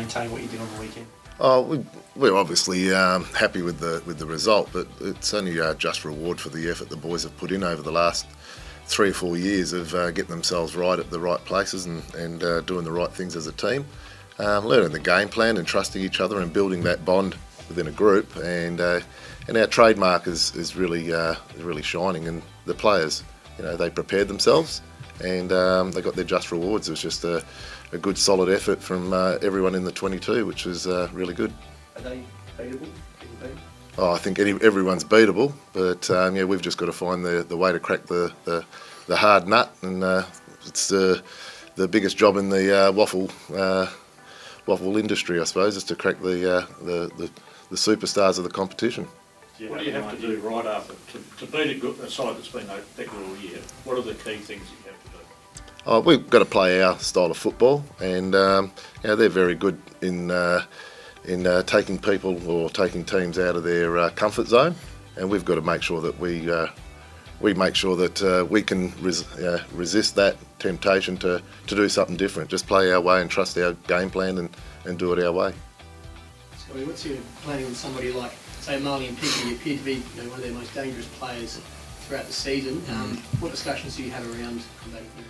maintain what you did on the weekend? We're obviously happy with the result, but it's only just reward for the effort the boys have put in over the last 3 or 4 years of getting themselves right at the right places and doing the right things as a team, learning the game plan and trusting each other and building that bond within a group. And our trademark is really shining. And the players, they prepared themselves and they got their just rewards. It was just a good solid effort from everyone in the 22, which was really good. Are they beatable? I think everyone's beatable, but we've just got to find the way to crack the hard nut, and it's the biggest job in the waffle industry, I suppose, is to crack the superstars of the competition. What do you have to do right after to beat a side that's been that good all year? What are the key things you have to do? We've got to play our style of football, and they're very good in taking people or taking teams out of their comfort zone, and we've got to make sure that we can resist that temptation to do something different. Just play our way and trust our game plan and do it our way. Scotty, what's your planning with somebody like, say, Marley and Pinkney? You appear to be one of their most dangerous players throughout the season. What discussions do you have around combating him?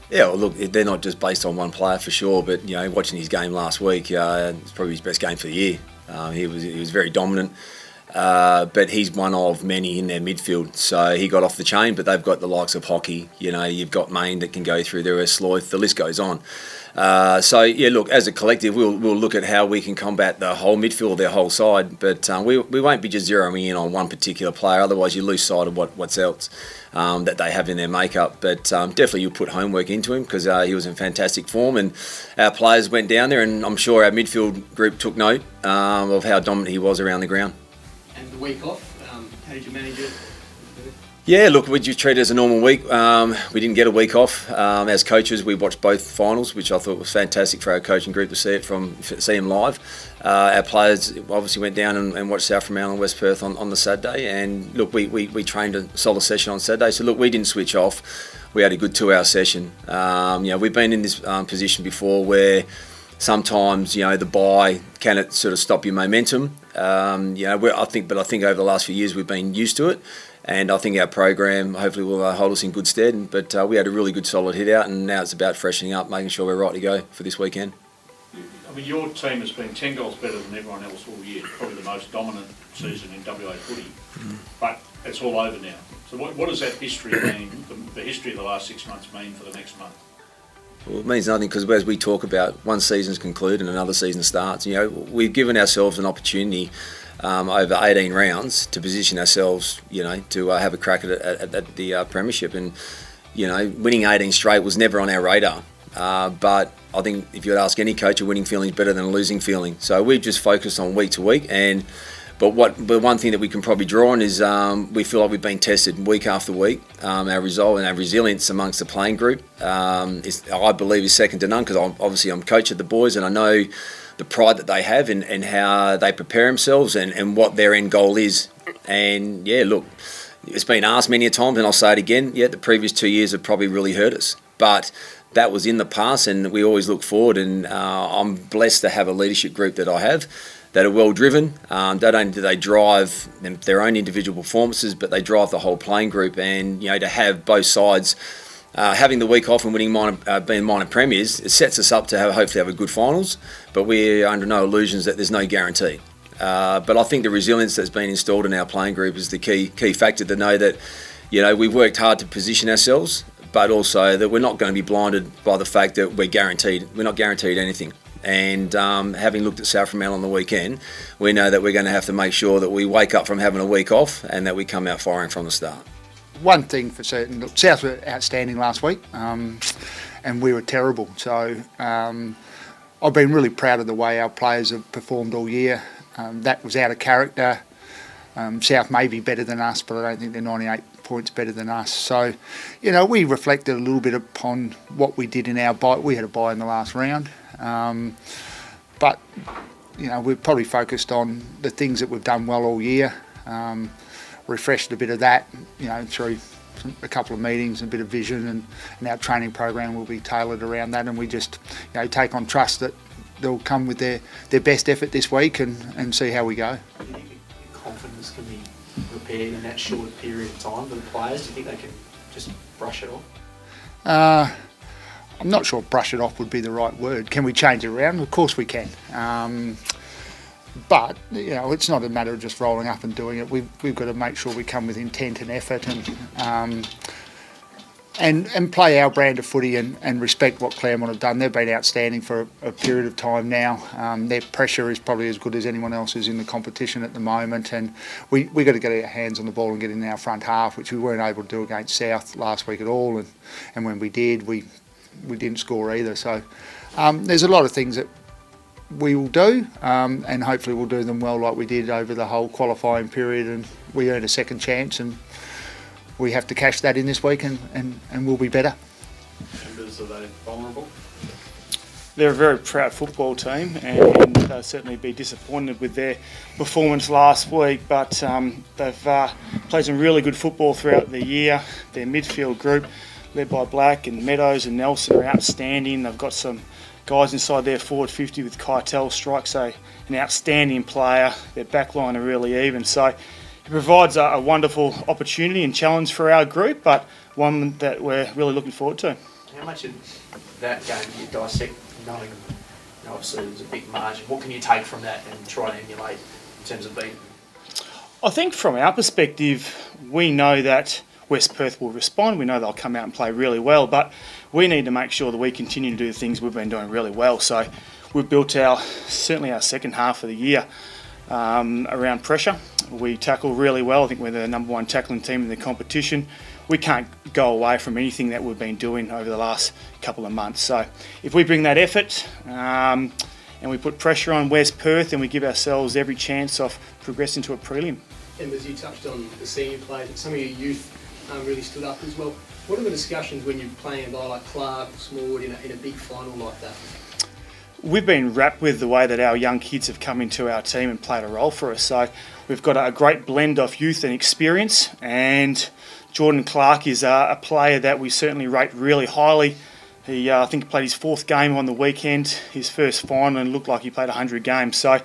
Yeah, well, look, they're not just based on one player for sure, but watching his game last week, it's probably his best game for the year. He was very dominant, but he's one of many in their midfield. So he got off the chain, but they've got the likes of Hockey. You've got Maine that can go through there, Sloyth. The list goes on. Look, as a collective, we'll look at how we can combat the whole midfield, their whole side. But we won't be just zeroing in on one particular player. Otherwise, you lose sight of what's else that they have in their makeup. But definitely, you'll put homework into him because he was in fantastic form, and our players went down there, and I'm sure our midfield group took note of how dominant he was around the ground. And the week off, how did you manage it? Yeah, look, we just treated it as a normal week. We didn't get a week off. As coaches, we watched both finals, which I thought was fantastic for our coaching group to see them live. Our players obviously went down and watched South Fremantle and West Perth on the Saturday. And look, we trained a solid session on Saturday. So look, we didn't switch off. We had a good 2-hour session. We've been in this position before where sometimes the bye can sort of stop your momentum. I think over the last few years we've been used to it. And I think our program hopefully will hold us in good stead. But we had a really good solid hit out, and now it's about freshening up, making sure we're right to go for this weekend. I mean, your team has been 10 goals better than everyone else all year, probably the most dominant season in WA footy. But it's all over now. So what does that history mean, the history of the last 6 months mean for the next month? Well, it means nothing because as we talk about, one season's concluded and another season starts. We've given ourselves an opportunity over 18 rounds to position ourselves, to have a crack at the premiership. And, winning 18 straight was never on our radar. But I think if you'd ask any coach, a winning feeling is better than a losing feeling. So we've just focused on week to week. But one thing that we can probably draw on is we feel like we've been tested week after week. Our resolve and our resilience amongst the playing group I believe is second to none because I'm coach of the boys and I know the pride that they have and how they prepare themselves and what their end goal is. And yeah, look, it's been asked many a time, and I'll say it again, the previous 2 years have probably really hurt us. But that was in the past and we always look forward, and I'm blessed to have a leadership group that I have that are well driven. Not only do they drive their own individual performances, but they drive the whole playing group. And to have both sides having the week off and winning being minor premiers, it sets us up to hopefully have a good finals. But we're under no illusions that there's no guarantee. But I think the resilience that's been installed in our playing group is the key factor to know that we've worked hard to position ourselves, but also that we're not going to be blinded by the fact that we're not guaranteed anything. And having looked at South Fremantle on the weekend, we know that we're going to have to make sure that we wake up from having a week off and that we come out firing from the start. One thing for certain, look, South were outstanding last week, and we were terrible. So I've been really proud of the way our players have performed all year. That was out of character. South may be better than us, but I don't think they're 98 points better than us. So, we reflected a little bit upon what we did in our bye. We had a bye in the last round. But, we've probably focused on the things that we've done well all year. Refreshed a bit of that, through a couple of meetings and a bit of vision, and our training program will be tailored around that, and we just, take on trust that they'll come with their best effort this week and see how we go. Do you think confidence can be repaired in that short period of time for the players? Do you think they can just brush it off? I'm not sure brush it off would be the right word. Can we change it around? Of course we can. But it's not a matter of just rolling up and doing it. We've got to make sure we come with intent and effort and play our brand of footy and respect what Claremont have done. They've been outstanding for a period of time now. Their pressure is probably as good as anyone else's in the competition at the moment, and we got to get our hands on the ball and get in our front half, which we weren't able to do against South last week at all. And when we did, we didn't score either. So there's a lot of things that we will do, and hopefully we'll do them well like we did over the whole qualifying period, and we earned a second chance, and we have to cash that in this week and we'll be better. Members, are they vulnerable? They're a very proud football team, and they'll certainly be disappointed with their performance last week, but they've played some really good football throughout the year. Their midfield group, led by Black and Meadows and Nelson, are outstanding. They've got some guys inside their forward 50 with Keitel strikes an outstanding player. Their backline are really even, so it provides a wonderful opportunity and challenge for our group, but one that we're really looking forward to. How much of that game do you dissect, knowing obviously there's a big margin? What can you take from that and try to emulate in terms of beating? I think from our perspective, we know that West Perth will respond. We know they'll come out and play really well, but we need to make sure that we continue to do the things we've been doing really well. So we've built certainly our second half of the year around pressure. We tackle really well. I think we're the number one tackling team in the competition. We can't go away from anything that we've been doing over the last couple of months. So if we bring that effort and we put pressure on West Perth, and we give ourselves every chance of progressing to a prelim. And as you touched on the senior players, some of your youth really stood up as well. What are the discussions when you're playing a guy like Clark, Smallwood in a big final like that? We've been wrapped with the way that our young kids have come into our team and played a role for us. So we've got a great blend of youth and experience, and Jordan Clark is a player that we certainly rate really highly. He, I think, played his fourth game on the weekend, his first final, and looked like he played 100 games. So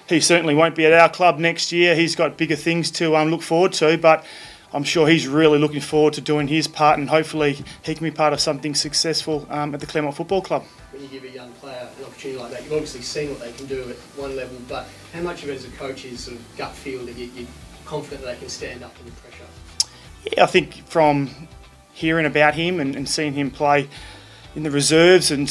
he certainly won't be at our club next year. He's got bigger things to look forward to, but I'm sure he's really looking forward to doing his part, and hopefully he can be part of something successful at the Claremont Football Club. When you give a young player an opportunity like that, you've obviously seen what they can do at one level, but how much of it as a coach is sort of gut feel that you're confident that they can stand up to the pressure? Yeah, I think from hearing about him and seeing him play in the reserves, and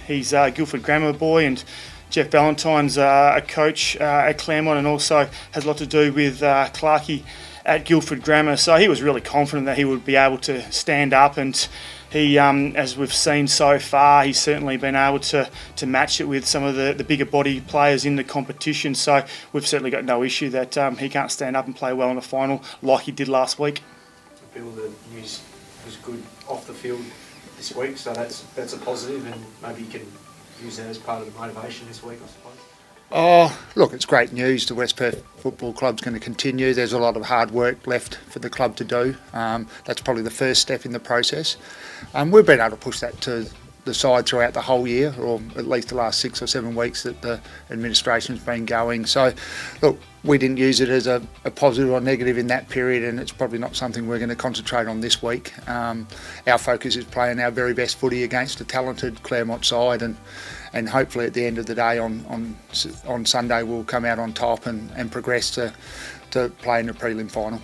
he's a Guildford Grammar boy, and Jeff Ballantyne's a coach at Claremont, and also has a lot to do with Clarkey at Guildford Grammar. So he was really confident that he would be able to stand up, and he, as we've seen so far, he's certainly been able to match it with some of the bigger body players in the competition. So we've certainly got no issue that he can't stand up and play well in a final like he did last week. Bill, the news was good off the field this week, so that's a positive, and maybe you can use that as part of the motivation this week, I suppose. Oh, look, it's great news. The West Perth Football Club's going to continue. There's a lot of hard work left for the club to do. That's probably the first step in the process. We've been able to push that to the side throughout the whole year, or at least the last 6 or 7 weeks that the administration's been going. So, look, we didn't use it as a positive or negative in that period, and it's probably not something we're going to concentrate on this week. Our focus is playing our very best footy against a talented Claremont side, and hopefully at the end of the day on Sunday we'll come out on top and progress to play in the prelim final.